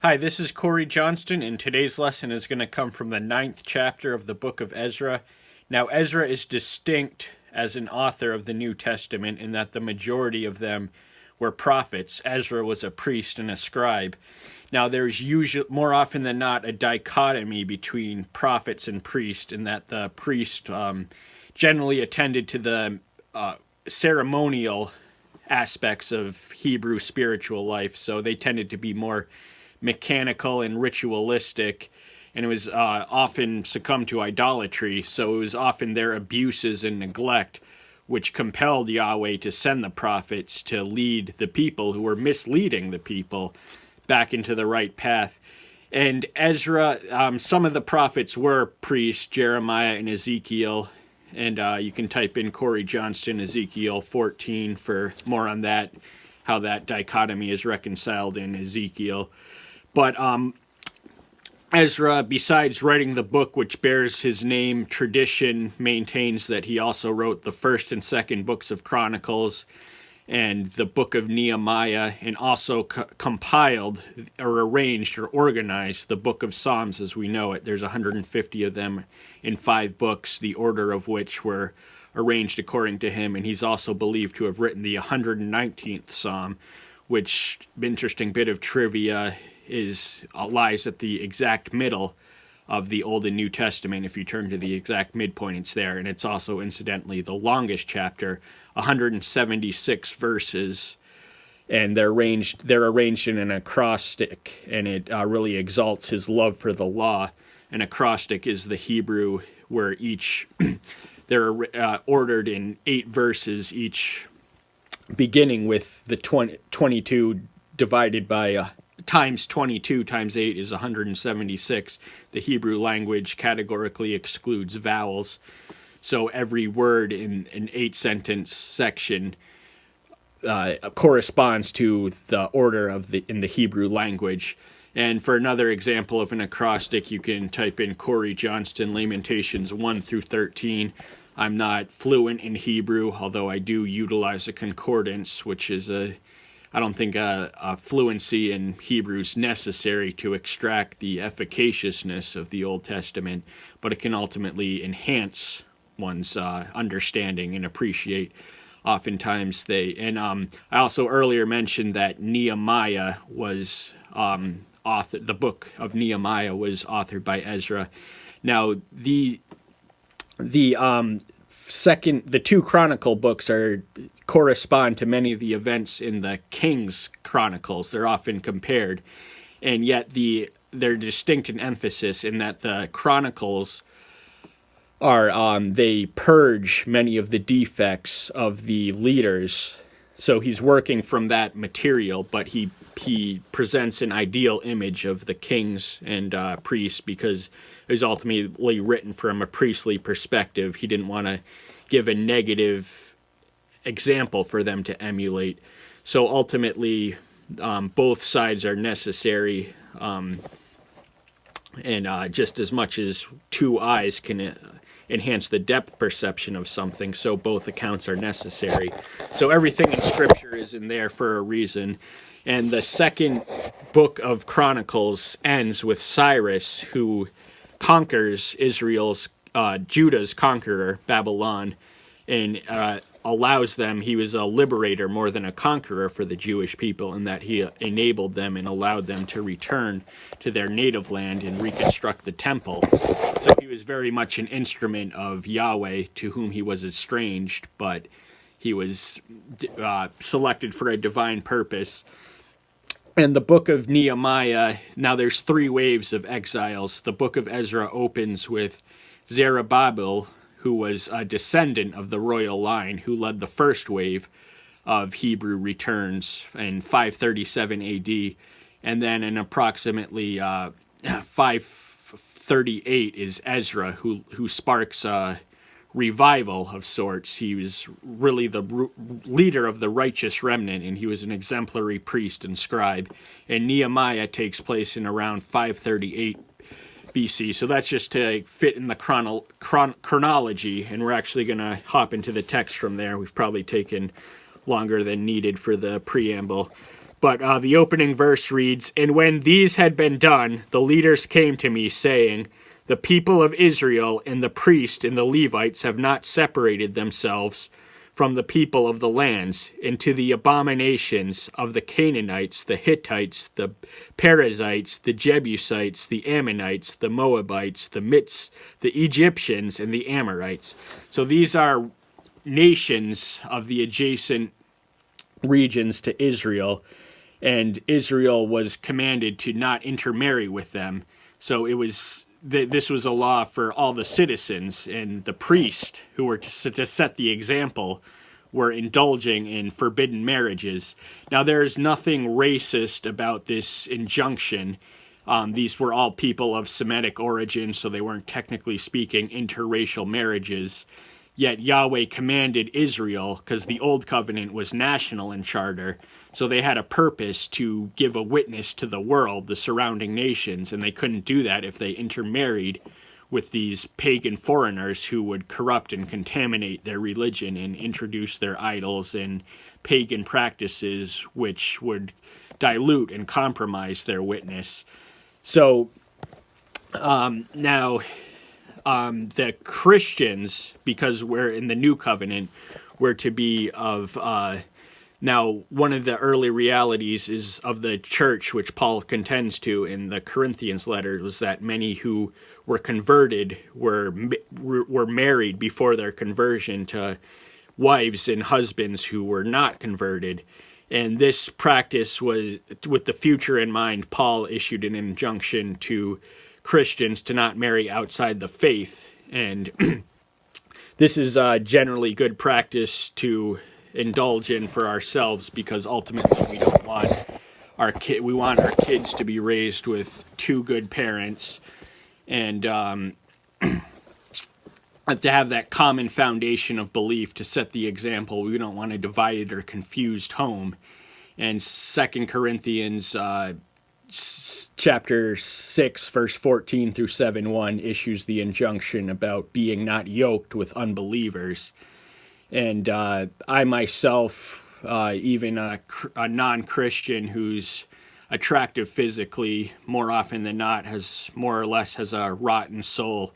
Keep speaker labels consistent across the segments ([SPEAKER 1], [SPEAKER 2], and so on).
[SPEAKER 1] Hi, this is Corey Johnston, and today's lesson is going to come from the 9th chapter of the book of Ezra. Now, Ezra is distinct as an author of the New Testament in that the majority of them were prophets. Ezra was a priest and a scribe. Now, there's usually, more often than not, a dichotomy between prophets and priests, in that the priest generally attended to the ceremonial aspects of Hebrew spiritual life, so they tended to be more mechanical and ritualistic, and it was often succumbed to idolatry. So it was often their abuses and neglect which compelled Yahweh to send the prophets to lead the people who were misleading the people back into the right path. And Ezra, some of the prophets were priests, Jeremiah and Ezekiel, and you can type in Corey Johnston, Ezekiel 14 for more on that, how that dichotomy is reconciled in Ezekiel. But Ezra, besides writing the book which bears his name, tradition maintains that he also wrote the first and second books of Chronicles and the book of Nehemiah, and also compiled or arranged or organized the book of Psalms as we know it. There's 150 of them in 5 books, the order of which were arranged according to him, and he's also believed to have written the 119th Psalm, which, interesting bit of trivia, lies at the exact middle of the Old and New Testament. If you turn to the exact midpoint, it's there, and it's also incidentally the longest chapter, 176 verses, and they're arranged in an acrostic, and it really exalts his love for the law. An acrostic is the Hebrew where each they're ordered in 8 verses, each beginning with the 22 divided by times 22 times 8 is 176. The Hebrew language categorically excludes vowels, so every word in an 8-sentence section corresponds to the order in the Hebrew language. And for another example of an acrostic, you can type in Corey Johnston, Lamentations 1 through 13. I'm not fluent in Hebrew, although I do utilize a concordance, which is I don't think a fluency in Hebrew is necessary to extract the efficaciousness of the Old Testament, but it can ultimately enhance one's understanding and appreciate. Oftentimes I also earlier mentioned that Nehemiah was the book of Nehemiah was authored by Ezra. Now, the 2 Chronicle books correspond to many of the events in the King's Chronicles. They're often compared, and yet they're distinct in emphasis in that the Chronicles are they purge many of the defects of the leaders. So he's working from that material, but he presents an ideal image of the kings and priests because it was ultimately written from a priestly perspective. He didn't want to give a negative example for them to emulate. So ultimately, both sides are necessary, and just as much as 2 eyes can enhance the depth perception of something, so both accounts are necessary. So everything in Scripture is in there for a reason. And the second book of Chronicles ends with Cyrus, who conquers Judah's conqueror, Babylon, and allows them, he was a liberator more than a conqueror for the Jewish people, in that he enabled them and allowed them to return to their native land and reconstruct the temple. So he was very much an instrument of Yahweh, to whom he was estranged, but he was selected for a divine purpose. And the book of Nehemiah, now there's 3 waves of exiles. The book of Ezra opens with Zerubbabel, who was a descendant of the royal line, who led the first wave of Hebrew returns in 537 AD. And then in approximately 538 is Ezra, who sparks a revival of sorts. He was really the leader of the righteous remnant, and he was an exemplary priest and scribe. And Nehemiah takes place in around 538 BC. So that's just to fit in the chronology, and we're actually going to hop into the text from there. We've probably taken longer than needed for the preamble. But the opening verse reads, "And when these had been done, the leaders came to me, saying, the people of Israel and the priests and the Levites have not separated themselves from the people of the lands into the abominations of the Canaanites, the Hittites, the Perizzites, the Jebusites, the Ammonites, the Moabites, the Mits, the Egyptians, and the Amorites." So these are nations of the adjacent regions to Israel, and Israel was commanded to not intermarry with them. So it was this was a law for all the citizens, and the priests who were to set the example were indulging in forbidden marriages. Now, there is nothing racist about this injunction. These were all people of Semitic origin, so they weren't technically speaking interracial marriages. Yet Yahweh commanded Israel, because the Old Covenant was national in charter, so they had a purpose to give a witness to the world, the surrounding nations, and they couldn't do that if they intermarried with these pagan foreigners who would corrupt and contaminate their religion and introduce their idols and pagan practices which would dilute and compromise their witness. So now the Christians, because we're in the New Covenant, were to be of... Now, one of the early realities is of the church, which Paul contends to in the Corinthians letter, was that many who were converted were married before their conversion to wives and husbands who were not converted. And this practice was, with the future in mind, Paul issued an injunction to Christians to not marry outside the faith. And this is generally good practice to indulge in for ourselves, because ultimately we don't want we want our kids to be raised with two good parents, and to have that common foundation of belief to set the example. We don't want a divided or confused home. And 2 Corinthians chapter 6 verse 14 through 7:1 issues the injunction about being not yoked with unbelievers. And I myself, even a non-Christian who's attractive physically, more often than not, has more or less has a rotten soul.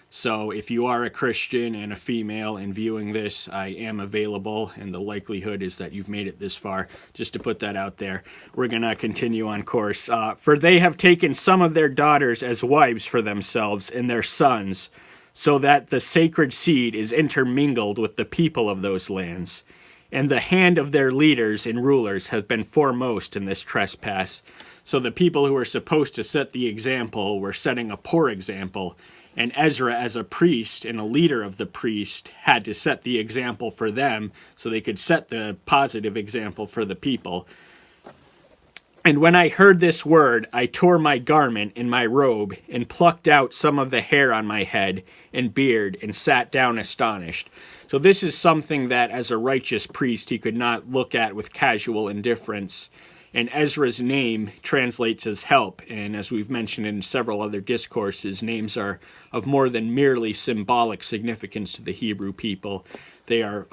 [SPEAKER 1] So if you are a Christian and a female and viewing this, I am available, and the likelihood is that you've made it this far, just to put that out there. We're going to continue on course. "For they have taken some of their daughters as wives for themselves and their sons, so that the sacred seed is intermingled with the people of those lands. And the hand of their leaders and rulers has been foremost in this trespass." So the people who were supposed to set the example were setting a poor example. And Ezra, as a priest and a leader of the priest, had to set the example for them so they could set the positive example for the people. "And when I heard this word, I tore my garment and my robe, and plucked out some of the hair on my head and beard, and sat down astonished." So this is something that, as a righteous priest, he could not look at with casual indifference. And Ezra's name translates as help, and as we've mentioned in several other discourses, names are of more than merely symbolic significance to the Hebrew people. They are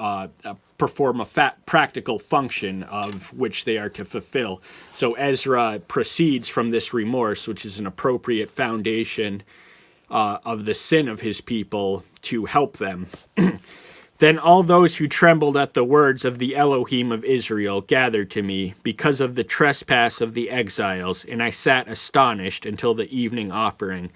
[SPEAKER 1] perform a practical function of which they are to fulfill. So Ezra proceeds from this remorse, which is an appropriate foundation of the sin of his people, to help them. "Then all those who trembled at the words of the Elohim of Israel gathered to me because of the trespass of the exiles, and I sat astonished until the evening offering."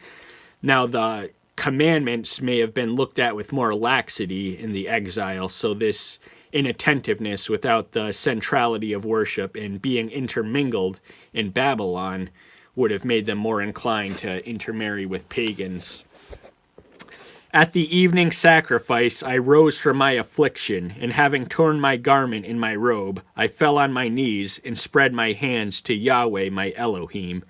[SPEAKER 1] Now the commandments may have been looked at with more laxity in the exile, so this inattentiveness without the centrality of worship and being intermingled in Babylon would have made them more inclined to intermarry with pagans. "At the evening sacrifice I rose from my affliction, and having torn my garment and my robe, I fell on my knees and spread my hands to Yahweh my Elohim."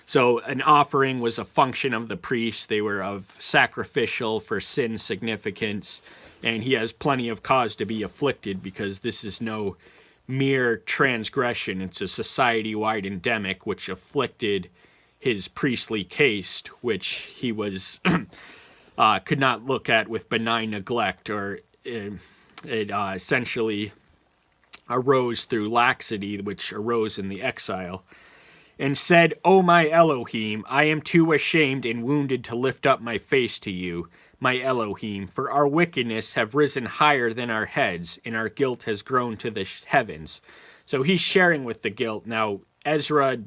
[SPEAKER 1] So an offering was a function of the priests. They were of sacrificial for sin significance, and he has plenty of cause to be afflicted, because this is no mere transgression. It's a society-wide endemic which afflicted his priestly caste, which he was could not look at with benign neglect, or it essentially arose through laxity, which arose in the exile, and said, O my Elohim, I am too ashamed and wounded to lift up my face to you, my Elohim, for our wickedness have risen higher than our heads, and our guilt has grown to the heavens. So he's sharing with the guilt. Now, Ezra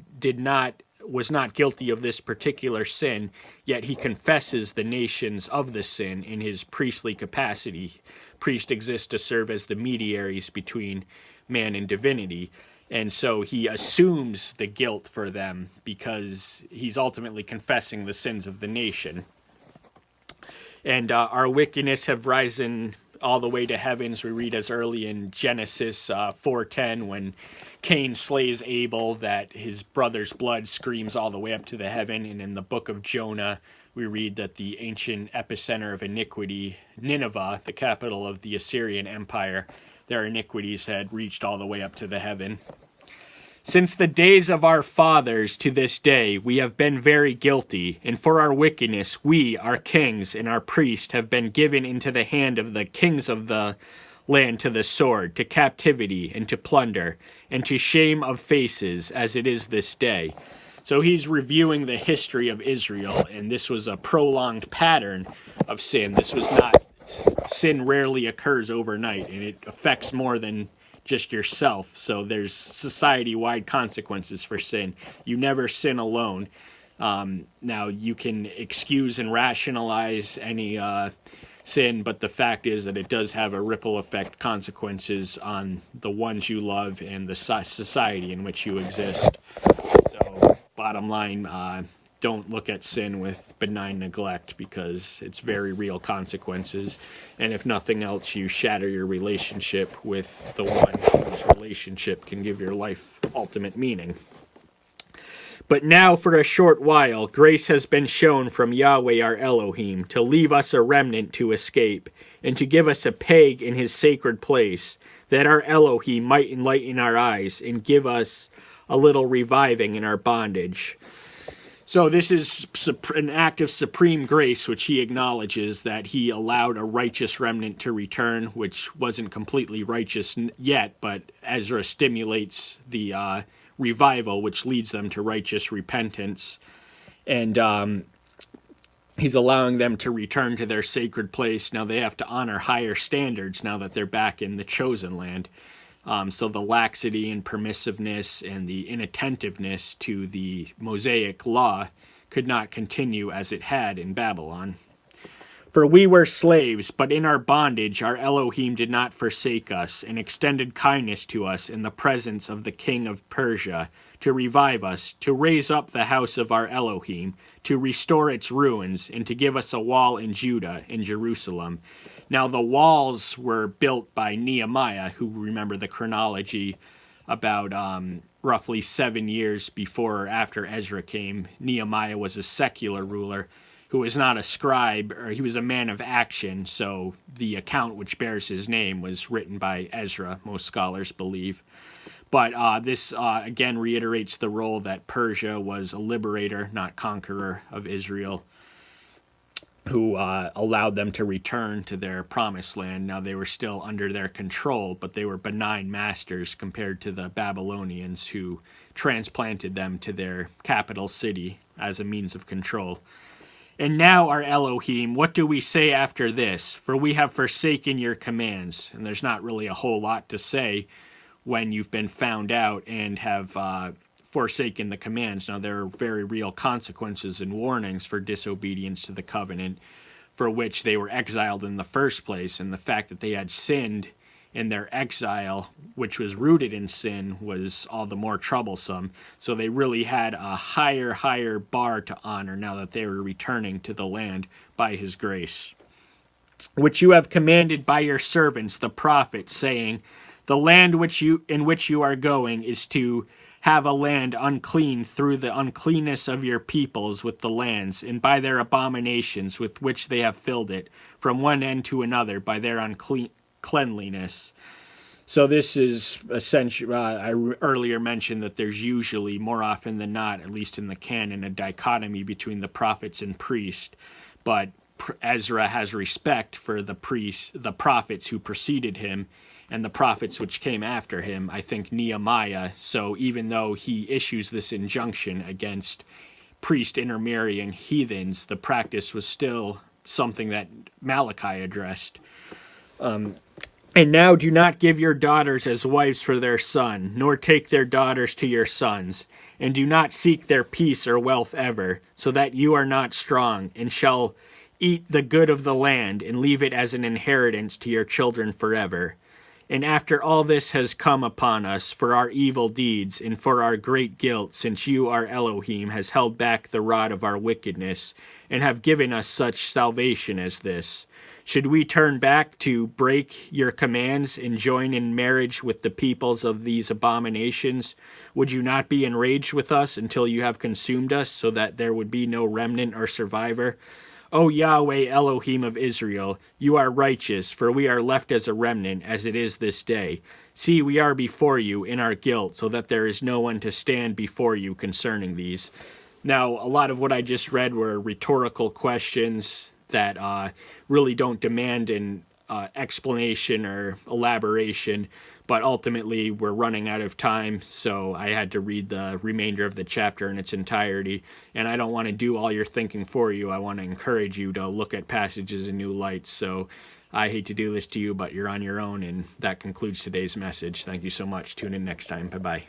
[SPEAKER 1] was not guilty of this particular sin, yet he confesses the nations of the sin in his priestly capacity. Priests exist to serve as the mediaries between man and divinity. And so he assumes the guilt for them because he's ultimately confessing the sins of the nation. And our wickedness have risen all the way to heavens. We read as early in Genesis 4:10 when Cain slays Abel that his brother's blood screams all the way up to the heaven. And in the book of Jonah, we read that the ancient epicenter of iniquity, Nineveh, the capital of the Assyrian Empire, their iniquities had reached all the way up to the heaven. Since the days of our fathers to this day, we have been very guilty, and for our wickedness, we, our kings, and our priests have been given into the hand of the kings of the land to the sword, to captivity, and to plunder, and to shame of faces, as it is this day. So he's reviewing the history of Israel, and this was a prolonged pattern of sin. This was not, sin rarely occurs overnight, and it affects more than just yourself. So there's society-wide consequences for sin. You never sin alone. Now, you can excuse and rationalize any sin, but the fact is that it does have a ripple effect consequences on the ones you love and the society in which you exist. So, bottom line, don't look at sin with benign neglect because it's very real consequences. And if nothing else, you shatter your relationship with the one whose relationship can give your life ultimate meaning. But now for a short while, grace has been shown from Yahweh our Elohim to leave us a remnant to escape, and to give us a peg in his sacred place, that our Elohim might enlighten our eyes and give us a little reviving in our bondage. So this is an act of supreme grace, which he acknowledges that he allowed a righteous remnant to return, which wasn't completely righteous yet, but Ezra stimulates the revival, which leads them to righteous repentance. And he's allowing them to return to their sacred place. Now they have to honor higher standards now that they're back in the chosen land. So the laxity and permissiveness and the inattentiveness to the Mosaic law could not continue as it had in Babylon. For we were slaves, but in our bondage our Elohim did not forsake us, and extended kindness to us in the presence of the king of Persia, to revive us, to raise up the house of our Elohim, to restore its ruins, and to give us a wall in Judah and Jerusalem. Now the walls were built by Nehemiah, who, remember the chronology, about roughly 7 years before or after Ezra came. Nehemiah was a secular ruler who was not a scribe, or he was a man of action, so the account which bears his name was written by Ezra, most scholars believe. But this again reiterates the role that Persia was a liberator, not conqueror of Israel, who allowed them to return to their promised land. Now they were still under their control, but they were benign masters compared to the Babylonians, who transplanted them to their capital city as a means of control. And now, our Elohim, what do we say after this? For we have forsaken your commands. And there's not really a whole lot to say when you've been found out and have forsaken the commands. Now, there are very real consequences and warnings for disobedience to the covenant, for which they were exiled in the first place. And the fact that they had sinned in their exile, which was rooted in sin, was all the more troublesome. So they really had a higher bar to honor now that they were returning to the land by his grace, which you have commanded by your servants, the prophets, saying, the land in which you are going is to have a land unclean through the uncleanness of your peoples with the lands, and by their abominations with which they have filled it, from one end to another by their uncleanliness. So this is essentially, I earlier mentioned that there's usually, more often than not, at least in the canon, a dichotomy between the prophets and priests, but Ezra has respect for the prophets who preceded him, and the prophets which came after him, I think Nehemiah. So even though he issues this injunction against priest intermarrying heathens, the practice was still something that Malachi addressed. And now do not give your daughters as wives for their son, nor take their daughters to your sons, and do not seek their peace or wealth ever, so that you are not strong, and shall eat the good of the land, and leave it as an inheritance to your children forever. And after all this has come upon us for our evil deeds and for our great guilt, since you, our Elohim, has held back the rod of our wickedness, and have given us such salvation as this, should we turn back to break your commands and join in marriage with the peoples of these abominations? Would you not be enraged with us until you have consumed us, so that there would be no remnant or survivor? O Yahweh Elohim of Israel, you are righteous, for we are left as a remnant, as it is this day. See, we are before you in our guilt, so that there is no one to stand before you concerning these. Now, a lot of what I just read were rhetorical questions that really don't demand an explanation or elaboration, but ultimately we're running out of time, so I had to read the remainder of the chapter in its entirety. And I don't want to do all your thinking for you. I want to encourage you to look at passages in new lights. So I hate to do this to you, but you're on your own, and that concludes today's message. Thank you so much. Tune in next time. Bye-bye.